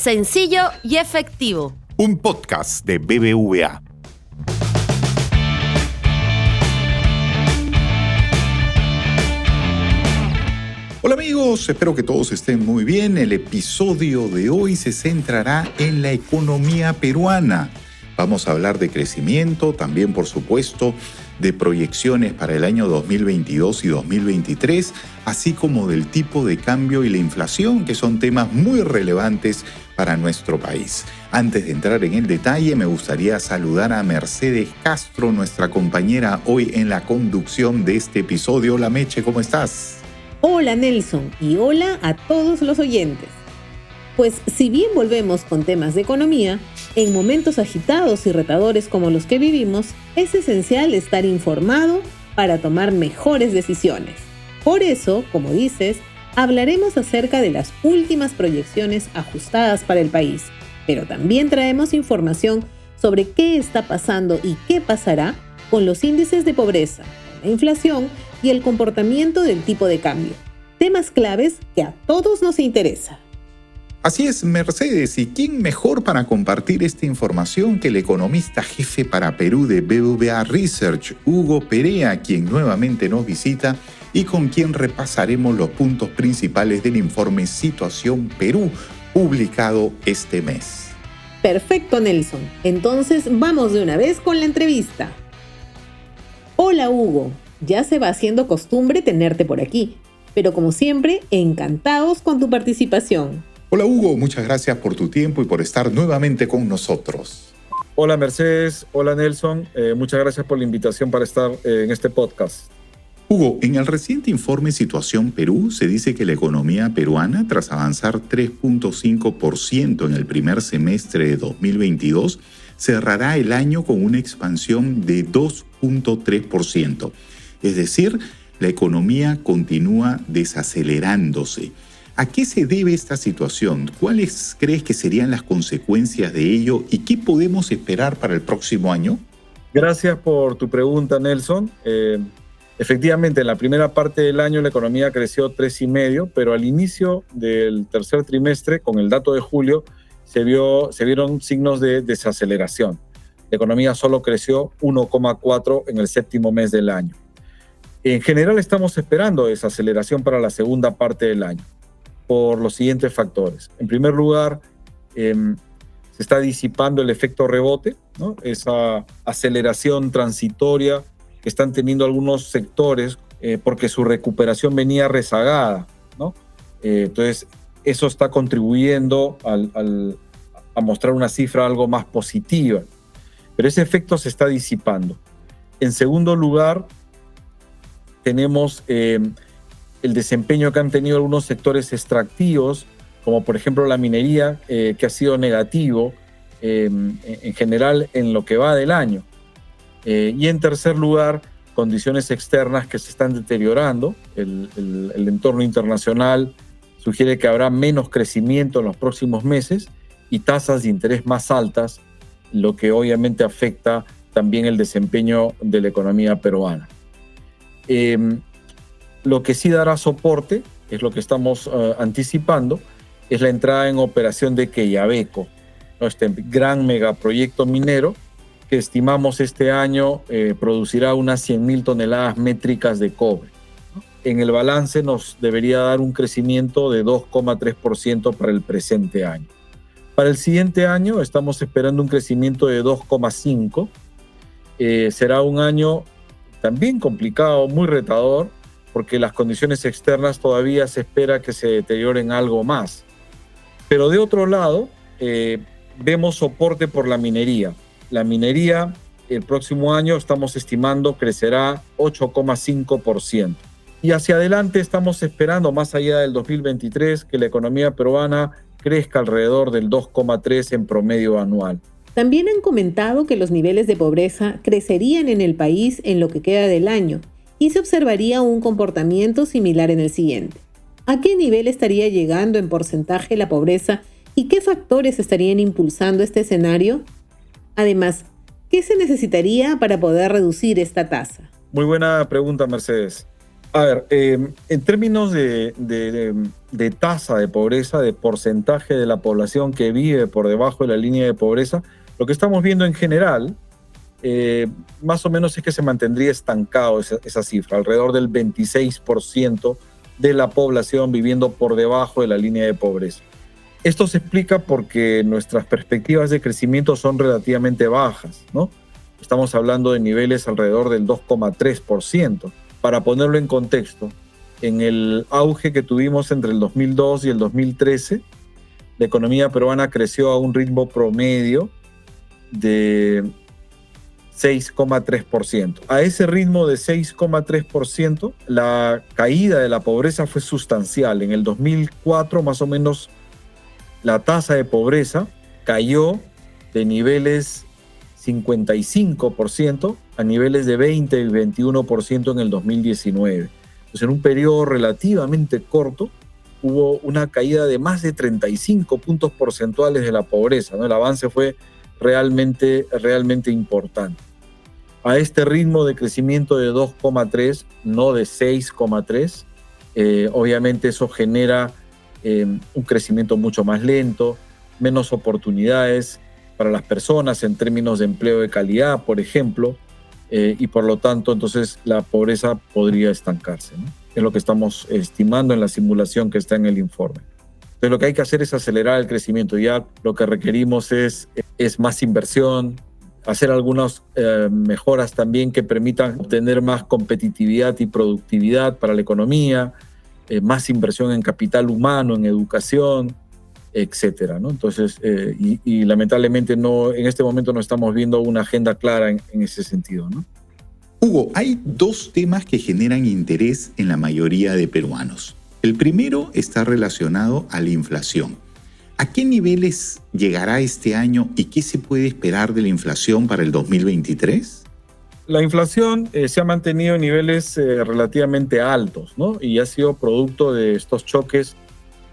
sencillo y efectivo. Un podcast de BBVA. Hola amigos, espero que todos estén muy bien. El episodio de hoy se centrará en la economía peruana. Vamos a hablar de crecimiento, también por supuesto de proyecciones para el año 2022 y 2023, así como del tipo de cambio y la inflación, que son temas muy relevantes para nuestro país. Antes de entrar en el detalle, me gustaría saludar a Mercedes Castro, nuestra compañera hoy en la conducción de este episodio. Hola Meche, ¿cómo estás? Hola Nelson y hola a todos los oyentes. Pues si bien volvemos con temas de economía, en momentos agitados y retadores como los que vivimos, es esencial estar informado para tomar mejores decisiones. Por eso, como dices, hablaremos acerca de las últimas proyecciones ajustadas para el país, pero también traemos información sobre qué está pasando y qué pasará con los índices de pobreza, la inflación y el comportamiento del tipo de cambio. Temas claves que a todos nos interesa. Así es, Mercedes, ¿y quién mejor para compartir esta información que el economista jefe para Perú de BBVA Research, Hugo Perea, quien nuevamente nos visita y con quien repasaremos los puntos principales del informe Situación Perú, publicado este mes? Perfecto, Nelson. Entonces vamos de una vez con la entrevista. Hola, Hugo. Ya se va haciendo costumbre tenerte por aquí, pero como siempre, encantados con tu participación. Hola Hugo, muchas gracias por tu tiempo y por estar nuevamente con nosotros. Hola Mercedes, hola Nelson, muchas gracias por la invitación para estar en este podcast. Hugo, en el reciente informe Situación Perú se dice que la economía peruana, tras avanzar 3.5% en el primer semestre de 2022, cerrará el año con una expansión de 2.3%. Es decir, la economía continúa desacelerándose. ¿A qué se debe esta situación? ¿Cuáles crees que serían las consecuencias de ello y qué podemos esperar para el próximo año? Gracias por tu pregunta, Nelson. Efectivamente, en la primera parte del año la economía creció 3,5%, pero al inicio del tercer trimestre, con el dato de julio, se vieron signos de desaceleración. La economía solo creció 1,4% en el séptimo mes del año. En general estamos esperando desaceleración para la segunda parte del año por los siguientes factores. En primer lugar, se está disipando el efecto rebote, ¿no? Esa aceleración transitoria que están teniendo algunos sectores porque su recuperación venía rezagada, ¿no? Entonces, eso está contribuyendo a mostrar una cifra algo más positiva. Pero ese efecto se está disipando. En segundo lugar, tenemos el desempeño que han tenido algunos sectores extractivos, como por ejemplo la minería, que ha sido negativo en general en lo que va del año. Y en tercer lugar, condiciones externas que se están deteriorando. El entorno internacional sugiere que habrá menos crecimiento en los próximos meses y tasas de interés más altas, lo que obviamente afecta también el desempeño de la economía peruana. Lo que sí dará soporte, es lo que estamos anticipando, es la entrada en operación de Quellaveco, ¿no? Este gran megaproyecto minero que estimamos este año producirá unas 100,000 toneladas métricas de cobre, ¿no? En el balance nos debería dar un crecimiento de 2,3% para el presente año. Para el siguiente año estamos esperando un crecimiento de 2,5%. Será un año también complicado, muy retador, porque las condiciones externas todavía se espera que se deterioren algo más. Pero de otro lado, vemos soporte por la minería. La minería el próximo año estamos estimando crecerá 8,5%. Y hacia adelante estamos esperando, más allá del 2023, que la economía peruana crezca alrededor del 2,3% en promedio anual. También han comentado que los niveles de pobreza crecerían en el país en lo que queda del año y se observaría un comportamiento similar en el siguiente. ¿A qué nivel estaría llegando en porcentaje la pobreza y qué factores estarían impulsando este escenario? Además, ¿qué se necesitaría para poder reducir esta tasa? Muy buena pregunta, Mercedes. A ver, en términos de tasa de pobreza, de porcentaje de la población que vive por debajo de la línea de pobreza, lo que estamos viendo en general, más o menos es que se mantendría estancado esa cifra, alrededor del 26% de la población viviendo por debajo de la línea de pobreza. Esto se explica porque nuestras perspectivas de crecimiento son relativamente bajas, ¿no? Estamos hablando de niveles alrededor del 2,3%. Para ponerlo en contexto, en el auge que tuvimos entre el 2002 y el 2013, la economía peruana creció a un ritmo promedio de 6,3%. A ese ritmo de 6,3%, la caída de la pobreza fue sustancial. En el 2004, más o menos, la tasa de pobreza cayó de niveles 55% a niveles de 20 y 21% en el 2019. Pues en un periodo relativamente corto hubo una caída de más de 35 puntos porcentuales de la pobreza, ¿no? El avance fue realmente importante. A este ritmo de crecimiento de 2,3, no de 6,3, obviamente eso genera un crecimiento mucho más lento, menos oportunidades para las personas en términos de empleo de calidad, por ejemplo, y por lo tanto, entonces la pobreza podría estancarse, ¿no? Es lo que estamos estimando en la simulación que está en el informe. Entonces lo que hay que hacer es acelerar el crecimiento. Ya lo que requerimos es más inversión, hacer algunas mejoras también que permitan obtener más competitividad y productividad para la economía, más inversión en capital humano, en educación, etcétera, ¿no? Entonces, y lamentablemente no, en este momento no estamos viendo una agenda clara en ese sentido, ¿no? Hugo, hay dos temas que generan interés en la mayoría de peruanos. El primero está relacionado a la inflación. ¿A qué niveles llegará este año y qué se puede esperar de la inflación para el 2023? La inflación se ha mantenido en niveles relativamente altos, ¿no? Y ha sido producto de estos choques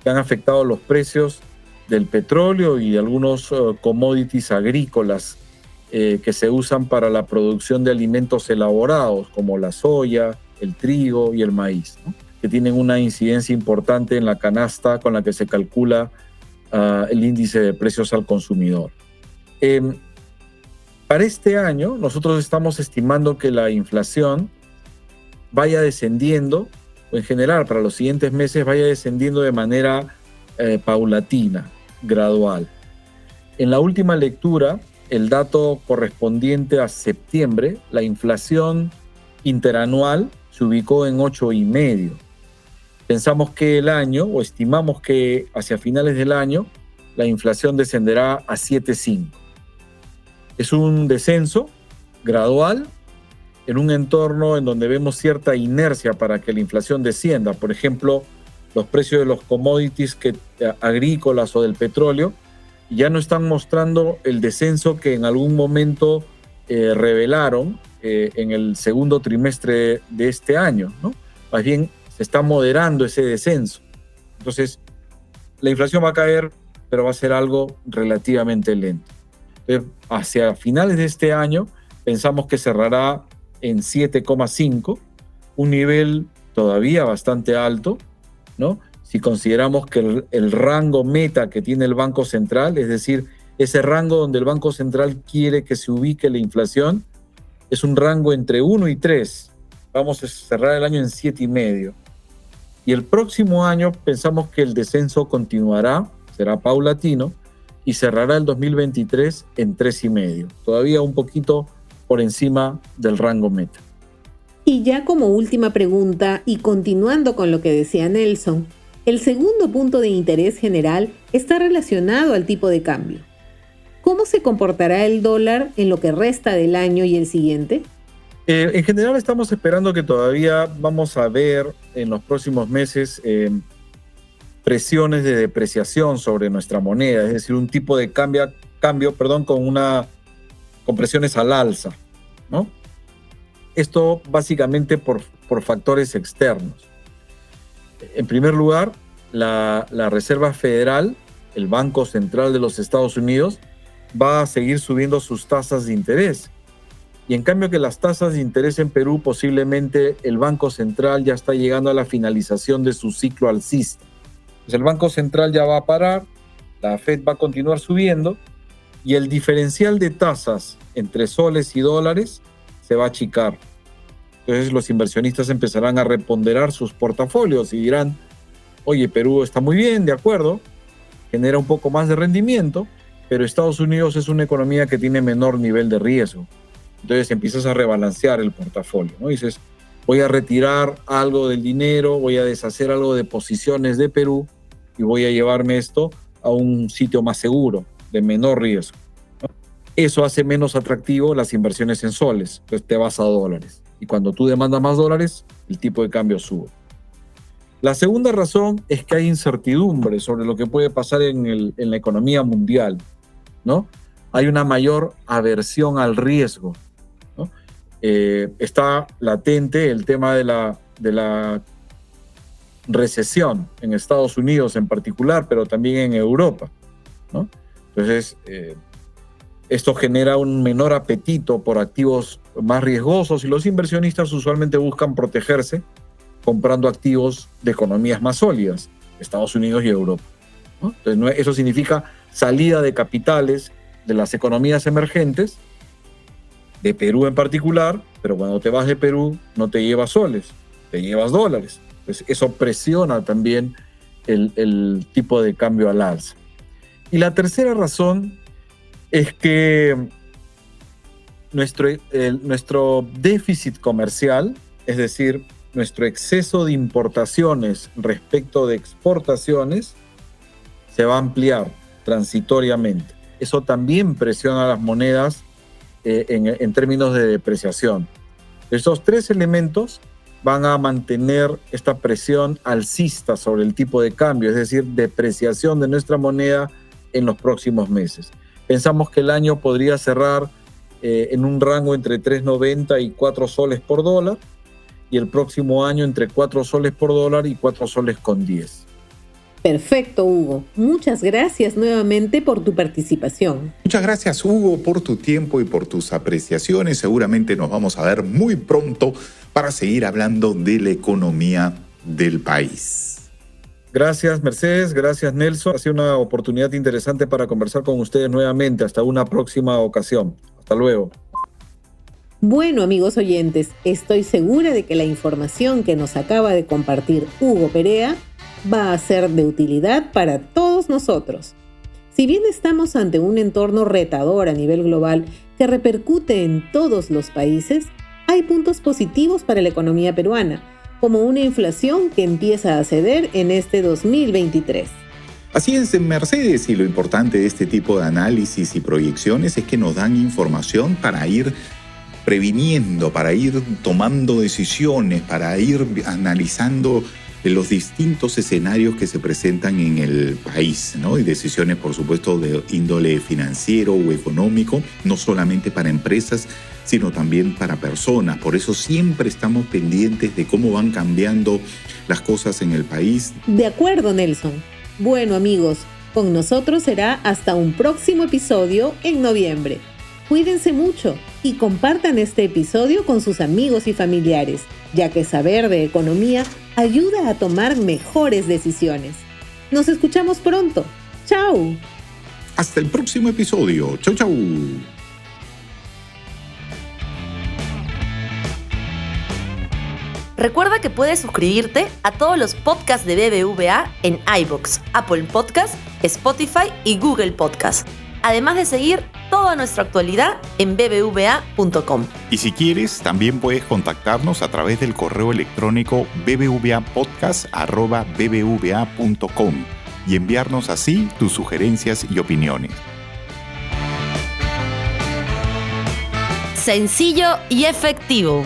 que han afectado los precios del petróleo y de algunos commodities agrícolas que se usan para la producción de alimentos elaborados, como la soya, el trigo y el maíz, ¿no? Que tienen una incidencia importante en la canasta con la que se calcula el índice de precios al consumidor. Para este año, nosotros estamos estimando que la inflación vaya descendiendo, o en general para los siguientes meses vaya descendiendo de manera paulatina, gradual. En la última lectura, el dato correspondiente a septiembre, la inflación interanual se ubicó en 8,5%. Pensamos que el año, o estimamos que hacia finales del año, la inflación descenderá a 7,5%. Es un descenso gradual en un entorno en donde vemos cierta inercia para que la inflación descienda. Por ejemplo, los precios de los commodities agrícolas o del petróleo ya no están mostrando el descenso que en algún momento revelaron en el segundo trimestre de este año, ¿no? Más bien se está moderando ese descenso. Entonces, la inflación va a caer, pero va a ser algo relativamente lento. Entonces, hacia finales de este año pensamos que cerrará en 7,5%, un nivel todavía bastante alto, ¿no? Si consideramos que el rango meta que tiene el Banco Central, es decir, ese rango donde el Banco Central quiere que se ubique la inflación, es un rango entre 1 y 3. Vamos a cerrar el año en 7,5%. Y el próximo año pensamos que el descenso continuará, será paulatino, y cerrará el 2023 en 3,5%. Todavía un poquito por encima del rango meta. Y ya como última pregunta, y continuando con lo que decía Nelson, el segundo punto de interés general está relacionado al tipo de cambio. ¿Cómo se comportará el dólar en lo que resta del año y el siguiente? En general estamos esperando que todavía vamos a ver en los próximos meses presiones de depreciación sobre nuestra moneda, es decir, un tipo de cambio con presiones al alza, ¿no? Esto básicamente por factores externos. En primer lugar, la Reserva Federal, el Banco Central de los Estados Unidos, va a seguir subiendo sus tasas de interés. Y en cambio que las tasas de interés en Perú, posiblemente el Banco Central ya está llegando a la finalización de su ciclo alcista. Pues el Banco Central ya va a parar, la Fed va a continuar subiendo y el diferencial de tasas entre soles y dólares se va a achicar. Entonces los inversionistas empezarán a reponderar sus portafolios y dirán, oye, Perú está muy bien, de acuerdo, genera un poco más de rendimiento, pero Estados Unidos es una economía que tiene menor nivel de riesgo. Entonces empiezas a rebalancear el portafolio, ¿no? Dices, voy a retirar algo del dinero, voy a deshacer algo de posiciones de Perú y voy a llevarme esto a un sitio más seguro, de menor riesgo, ¿no? Eso hace menos atractivo las inversiones en soles, pues te vas a dólares. Y cuando tú demandas más dólares, el tipo de cambio sube. La segunda razón es que hay incertidumbre sobre lo que puede pasar en la economía mundial, ¿no? Hay una mayor aversión al riesgo, ¿no? Está latente el tema de la recesión en Estados Unidos en particular, pero también en Europa, ¿no? Entonces, esto genera un menor apetito por activos más riesgosos y los inversionistas usualmente buscan protegerse comprando activos de economías más sólidas, Estados Unidos y Europa, ¿no? Entonces, eso significa salida de capitales de las economías emergentes, de Perú en particular, pero cuando te vas de Perú no te llevas soles, te llevas dólares. Pues eso presiona también el tipo de cambio al alza. Y la tercera razón es que nuestro déficit comercial, es decir, nuestro exceso de importaciones respecto de exportaciones, se va a ampliar transitoriamente. Eso también presiona a las monedas en términos de depreciación. Estos tres elementos van a mantener esta presión alcista sobre el tipo de cambio, es decir, depreciación de nuestra moneda en los próximos meses. Pensamos que el año podría cerrar en un rango entre 3.90 y 4 soles por dólar, y el próximo año entre 4 soles por dólar y 4 soles con 10. Perfecto, Hugo. Muchas gracias nuevamente por tu participación. Muchas gracias, Hugo, por tu tiempo y por tus apreciaciones. Seguramente nos vamos a ver muy pronto para seguir hablando de la economía del país. Gracias, Mercedes. Gracias, Nelson. Ha sido una oportunidad interesante para conversar con ustedes nuevamente. Hasta una próxima ocasión. Hasta luego. Bueno, amigos oyentes, estoy segura de que la información que nos acaba de compartir Hugo Perea va a ser de utilidad para todos nosotros. Si bien estamos ante un entorno retador a nivel global que repercute en todos los países, hay puntos positivos para la economía peruana, como una inflación que empieza a ceder en este 2023. Así es, Mercedes, y lo importante de este tipo de análisis y proyecciones es que nos dan información para ir previniendo, para ir tomando decisiones, para ir analizando los distintos escenarios que se presentan en el país, ¿no? Y decisiones, por supuesto, de índole financiero o económico, no solamente para empresas, sino también para personas. Por eso siempre estamos pendientes de cómo van cambiando las cosas en el país. De acuerdo, Nelson. Bueno, amigos, con nosotros será hasta un próximo episodio en noviembre. Cuídense mucho y compartan este episodio con sus amigos y familiares, ya que saber de economía ayuda a tomar mejores decisiones. Nos escuchamos pronto. ¡Chao! Hasta el próximo episodio. ¡Chau, chau! Recuerda que puedes suscribirte a todos los podcasts de BBVA en iVoox, Apple Podcasts, Spotify y Google Podcasts. Además de seguir toda nuestra actualidad en bbva.com. Y si quieres, también puedes contactarnos a través del correo electrónico bbvapodcast@bbva.com y enviarnos así tus sugerencias y opiniones. Sencillo y efectivo.